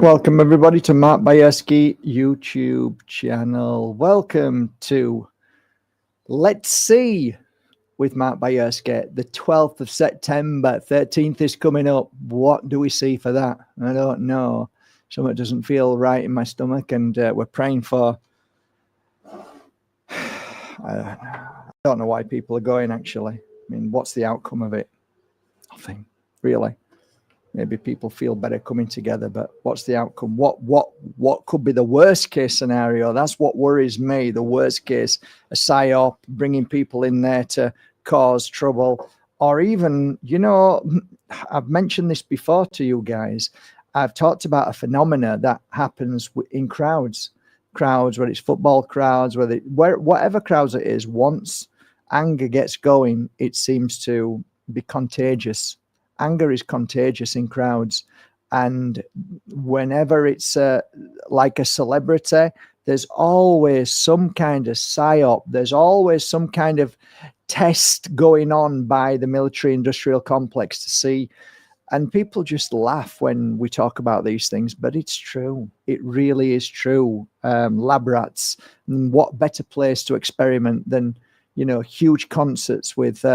Welcome everybody to Mark Bajerski YouTube channel. Welcome to Let's See with Mark Bajerski. The 12th of September, 13th is coming up. What do we see for that? I don't know. Something doesn't feel right in my stomach, and we're praying for. I don't know why people are going. Actually, I mean, what's the outcome of it? Nothing, really. Maybe people feel better coming together, but what's the outcome? What could be the worst case scenario? That's what worries me. The worst case, a psyop, bringing people in there to cause trouble, or even, you know, I've mentioned this before to you guys. I've talked about a phenomena that happens in crowds, whether it's football crowds, whatever crowds it is. Once anger gets going, it seems to be contagious. Anger is contagious in crowds, and whenever it's like a celebrity, there's always some kind of psyop. There's always some kind of test going on by the military-industrial complex to see, and people just laugh when we talk about these things, but it's true. It really is true. Lab rats, and what better place to experiment than, you know, huge concerts with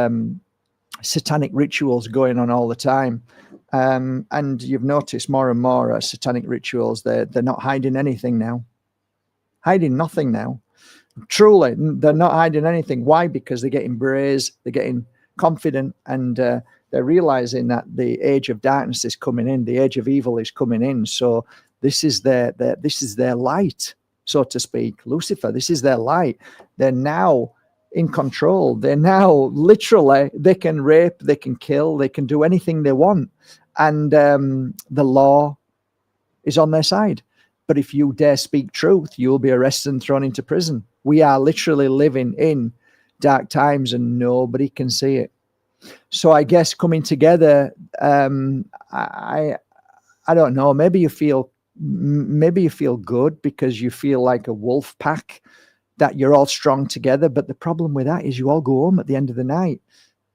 satanic rituals going on all the time, and you've noticed more and more satanic rituals. They're not hiding anything now, hiding nothing now. Truly, they're not hiding anything. Why? Because they're getting brazen, they're getting confident, and they're realizing that the age of darkness is coming in, the age of evil is coming in. So this is their light, so to speak. Lucifer, this is their light. They're now in control. They're now literally, they can rape, they can kill, they can do anything they want, and the law is on their side. But if you dare speak truth, you'll be arrested and thrown into prison. We are literally living in dark times, and nobody can see it. So I guess coming together, I don't know, maybe you feel good because you feel like a wolf pack, that you're all strong together. But the problem with that is you all go home at the end of the night,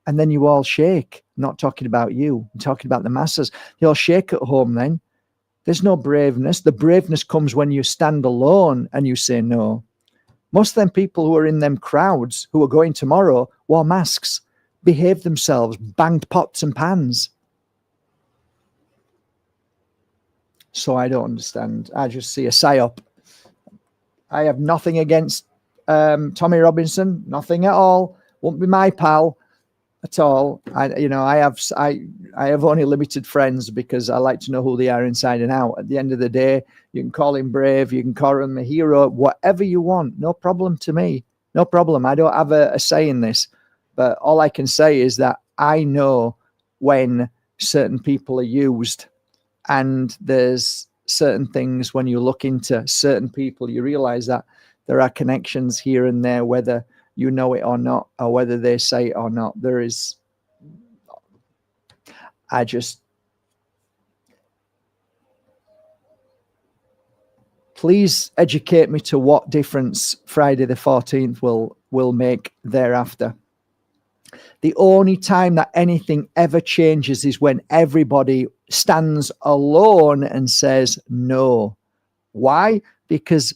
and then you all shake. Not talking about you, I'm talking about the masses. They all shake at home then. There's no braveness. The braveness comes when you stand alone and you say no. Most of them people who are in them crowds who are going tomorrow wore masks, behaved themselves, banged pots and pans. So I don't understand. I just see a psyop. I have nothing against Tommy Robinson, nothing at all. Won't be my pal at all. I have only limited friends because I like to know who they are inside and out. At the end of the day, you can call him brave, you can call him a hero, whatever you want. No problem to me. No problem. I don't have a say in this. But all I can say is that I know when certain people are used, and there's certain things when you look into certain people, you realize that there are connections here and there, whether you know it or not, or whether they say it or not. There is, please educate me to what difference Friday the 14th will make thereafter. The only time that anything ever changes is when everybody stands alone and says no. Why? Because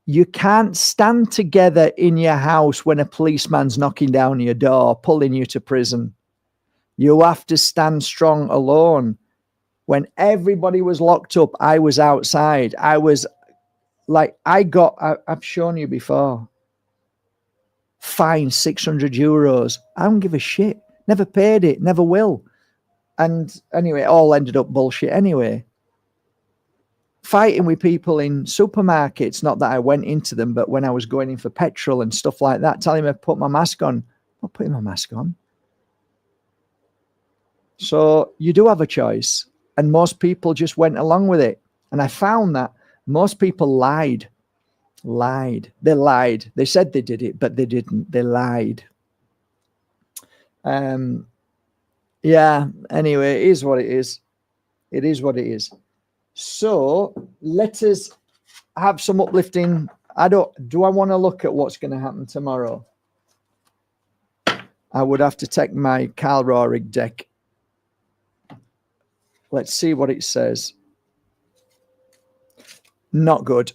you can't stand together in your house when a policeman's knocking down your door, pulling you to prison. You have to stand strong alone. When everybody was locked up, I was outside. I was like, I've shown you before, fine €600. I don't give a shit. Never paid it, never will. And anyway, it all ended up bullshit anyway. Fighting with people in supermarkets, not that I went into them, but when I was going in for petrol and stuff like that, telling me to put my mask on. I'm not putting my mask on. So you do have a choice, and most people just went along with it. And I found that most people lied. They lied. They said they did it, but they didn't. They lied. Yeah, anyway, it is what it is. It is what it is. So let us have some uplifting. Do I want to look at what's going to happen tomorrow? I would have to take my Carl Rohrig deck. Let's see what it says. Not good.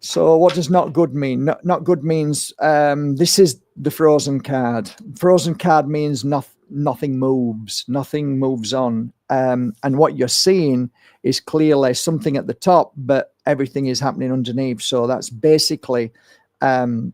So what does not good mean? Not good means this is the frozen card. Frozen card means nothing moves. Nothing moves on. And what you're seeing is clearly something at the top, but everything is happening underneath. So that's basically an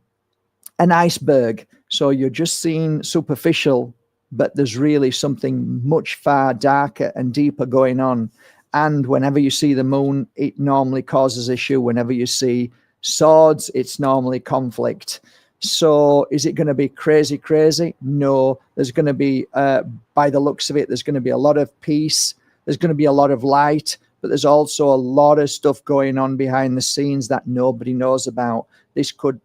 iceberg. So you're just seeing superficial, but there's really something much far darker and deeper going on. And whenever you see the moon, it normally causes issue. Whenever you see swords, it's normally conflict. So is it going to be crazy, crazy? No, there's going to be, by the looks of it, there's going to be a lot of peace. There's going to be a lot of light, but there's also a lot of stuff going on behind the scenes that nobody knows about. This could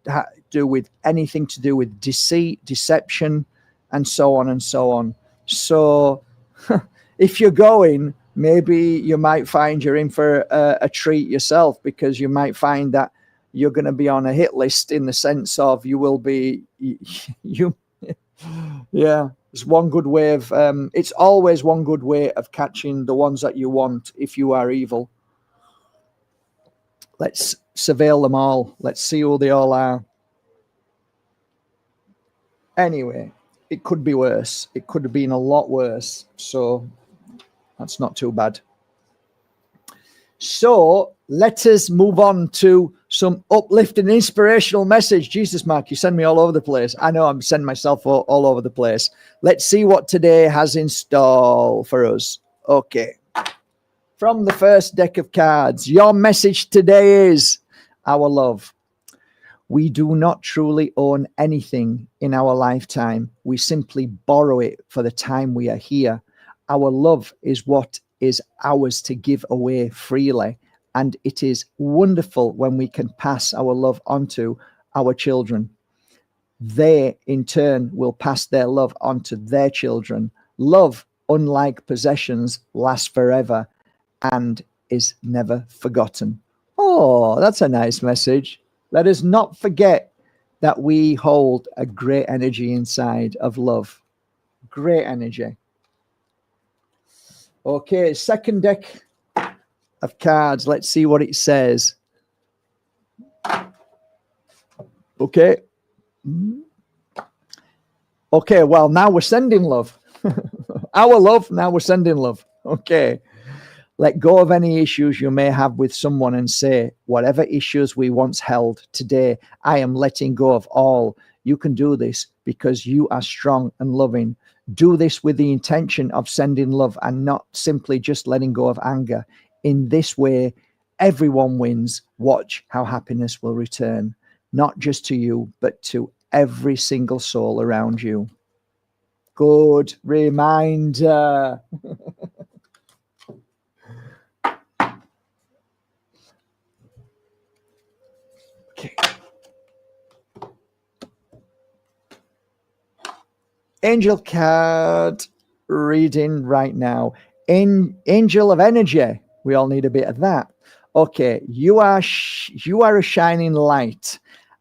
do with anything to do with deceit, deception, and so on and so on. So if you're going, maybe you might find you're in for a treat yourself, because you might find that you're going to be on a hit list, in the sense of you will be, yeah, it's one good way of, it's always one good way of catching the ones that you want if you are evil. Let's surveil them all. Let's see who they all are. Anyway, it could be worse. It could have been a lot worse. So that's not too bad. So let us move on to some uplifting, inspirational message. Jesus, Mark, you send me all over the place. I know I'm sending myself all over the place. Let's see what today has in store for us. Okay. From the first deck of cards, your message today is our love. We do not truly own anything in our lifetime. We simply borrow it for the time we are here. Our love is what is ours to give away freely. And it is wonderful when we can pass our love on to our children. They, in turn, will pass their love on to their children. Love, unlike possessions, lasts forever and is never forgotten. Oh, that's a nice message. Let us not forget that we hold a great energy inside of love. Great energy. Okay, second deck of cards. Let's see what it says. Okay. Okay, well, now we're sending love. Our love, now we're sending love. Okay. Let go of any issues you may have with someone and say, whatever issues we once held, today I am letting go of all. You can do this because you are strong and loving. Do this with the intention of sending love and not simply just letting go of anger. In this way, everyone wins. Watch how happiness will return, not just to you, but to every single soul around you. Good reminder. Okay. Angel card reading right now. Angel of energy. We all need a bit of that. Okay, you are a shining light,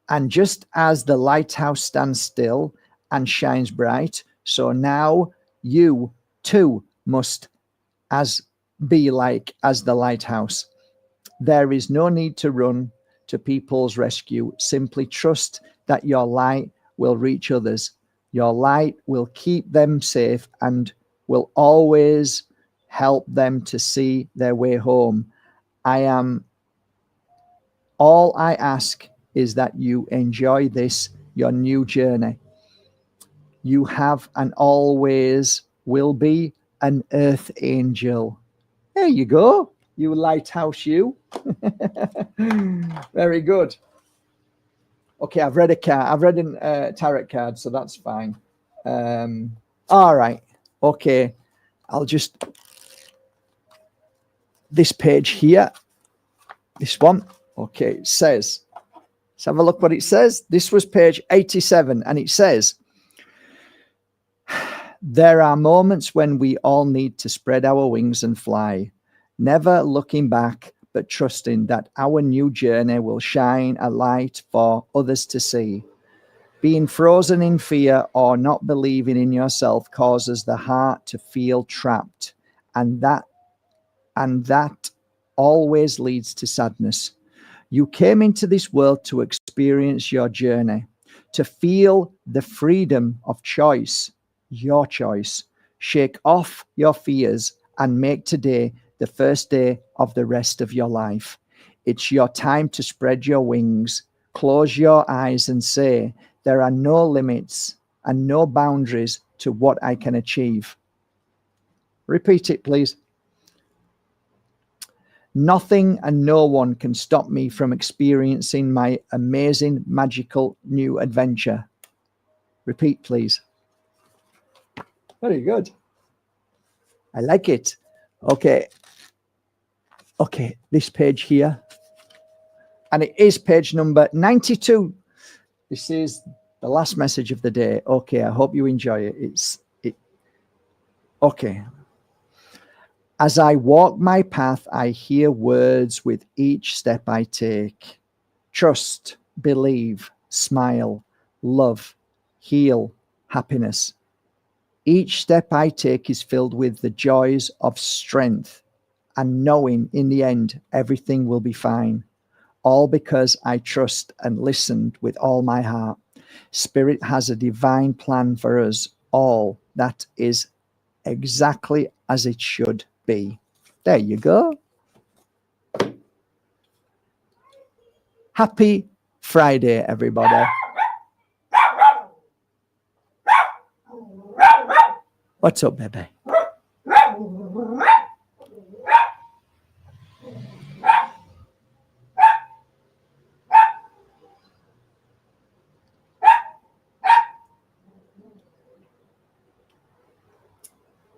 and just as the lighthouse stands still and shines bright, so now you too must be like as the lighthouse. There is no need to run to people's rescue. Simply trust that your light will reach others. Your light will keep them safe and will always help them to see their way home. All I ask is that you enjoy this, your new journey. You have and always will be an earth angel. There you go. You lighthouse, you. Very good. Okay, I've read a card. I've read a tarot card, so that's fine. All right. Okay. I'll just... This page here. This one. Okay, it says... Let's have a look what it says. This was page 87, and it says... There are moments when we all need to spread our wings and fly, never looking back, but trusting that our new journey will shine a light for others to see. Being frozen in fear or not believing in yourself causes the heart to feel trapped, and and that always leads to sadness. You came into this world to experience your journey, to feel the freedom of choice, your choice. Shake off your fears and make today the first day of the rest of your life. It's your time to spread your wings, close your eyes and say, there are no limits and no boundaries to what I can achieve. Repeat it, please. Nothing and no one can stop me from experiencing my amazing, magical new adventure. Repeat, please. Very good. I like it. Okay. Okay, this page here. And it is page number 92. This is the last message of the day. Okay, I hope you enjoy it. Okay. As I walk my path, I hear words with each step I take. Trust, believe, smile, love, heal, happiness. Each step I take is filled with the joys of strength and knowing in the end everything will be fine. All because I trust and listened with all my heart. Spirit has a divine plan for us all that is exactly as it should be. There you go. Happy Friday, everybody. What's up, baby?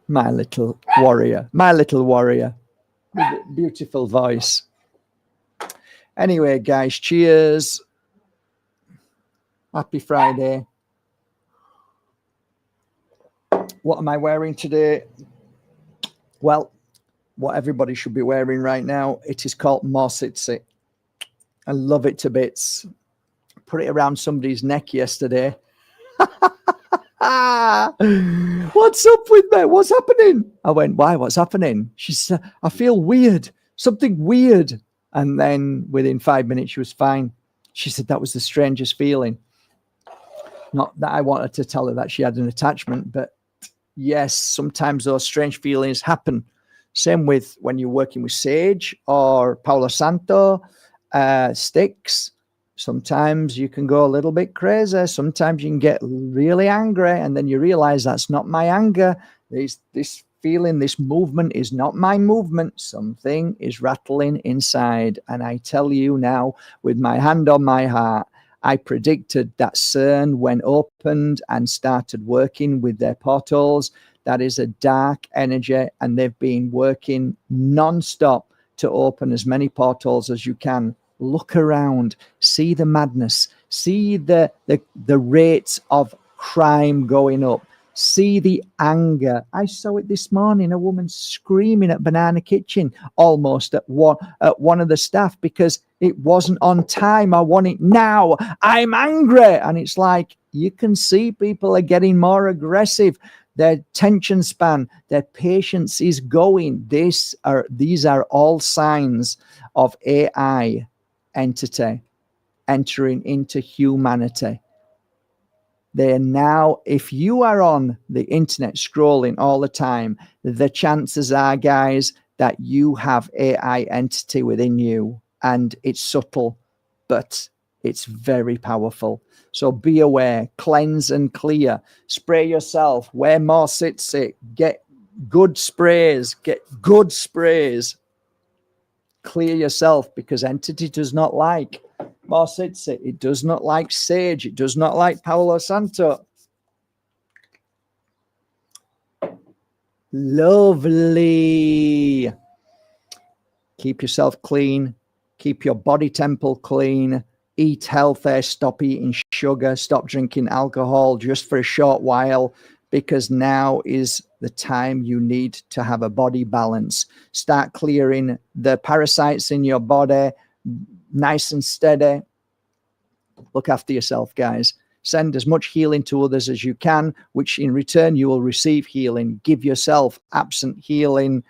My little warrior with a beautiful voice. Anyway, guys, cheers. Happy Friday. What am I wearing today? Well, what everybody should be wearing right now. It is called Morsitsi. I love it to bits. Put it around somebody's neck yesterday. What's up with me? What's happening? I went, why? What's happening? She said, I feel weird. Something weird. And then within 5 minutes, she was fine. She said that was the strangest feeling. Not that I wanted to tell her that she had an attachment, but yes, sometimes those strange feelings happen. Same with when you're working with sage or Palo Santo sticks. Sometimes you can go a little bit crazy. Sometimes you can get really angry, and then you realize that's not my anger. This feeling, this movement is not my movement. Something is rattling inside. And I tell you now, with my hand on my heart, I predicted that CERN, when opened and started working with their portals, that is a dark energy, and they've been working non-stop to open as many portals as you can. Look around, see the madness, see the rates of crime going up, see the anger. I saw it this morning, a woman screaming at Banana Kitchen almost at one of the staff because it wasn't on time. I want it now. I'm angry. And it's like, you can see people are getting more aggressive. Their attention span, their patience is going. These are all signs of AI entity entering into humanity. They are now, if you are on the internet scrolling all the time, the chances are, guys, that you have AI entity within you, and it's subtle, but it's very powerful. So be aware, cleanse and clear, spray yourself, wear more sit, get good sprays, clear yourself, because entity does not like Morsitsi. It does not like sage. It does not like Palo Santo. Lovely. Keep yourself clean. Keep your body temple clean. Eat healthy. Stop eating sugar. Stop drinking alcohol just for a short while, because now is the time you need to have a body balance. Start clearing the parasites in your body, nice and steady. Look after yourself, guys. Send as much healing to others as you can, which in return you will receive healing. Give yourself absent healing.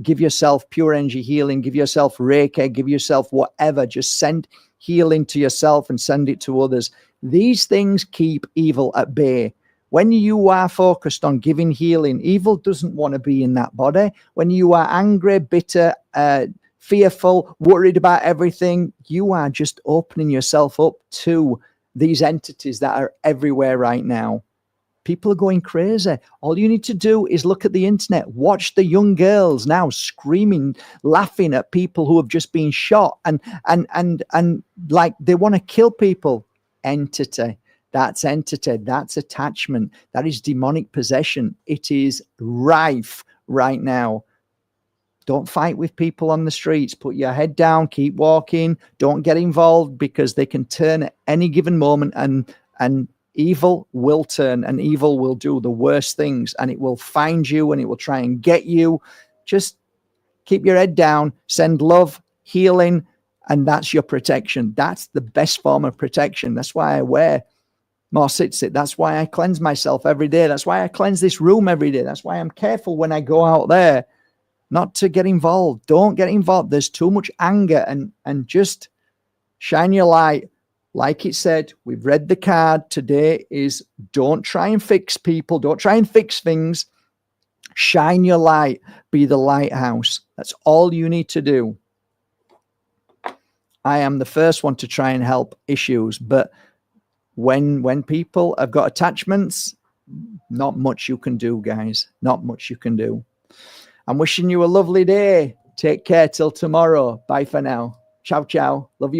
give yourself pure energy healing, give yourself Reiki, give yourself whatever. Just send healing to yourself and send it to others. These things keep evil at bay. When you are focused on giving healing, evil doesn't want to be in that body. When you are angry, bitter, fearful, worried about everything, you are just opening yourself up to these entities that are everywhere right now. People are going crazy. All you need to do is look at the internet, watch the young girls now screaming, laughing at people who have just been shot and like they want to kill people. Entity. That's entity. That's attachment. That is demonic possession. It is rife right now. Don't fight with people on the streets. Put your head down. Keep walking. Don't get involved because they can turn at any given moment and evil will turn and evil will do the worst things and it will find you and it will try and get you. Just keep your head down. Send love, healing, and that's your protection. That's the best form of protection. That's why I wear more sit. That's why I cleanse myself every day. That's why I cleanse this room every day. That's why I'm careful when I go out there not to get involved. Don't get involved. There's too much anger and just shine your light. Like it said, we've read the card today is don't try and fix people. Don't try and fix things. Shine your light. Be the lighthouse. That's all you need to do. I am the first one to try and help issues, but when people have got attachments, not much you can do, guys. Not much you can do. I'm wishing you a lovely day. Take care till tomorrow. Bye for now. Ciao, ciao. Love you.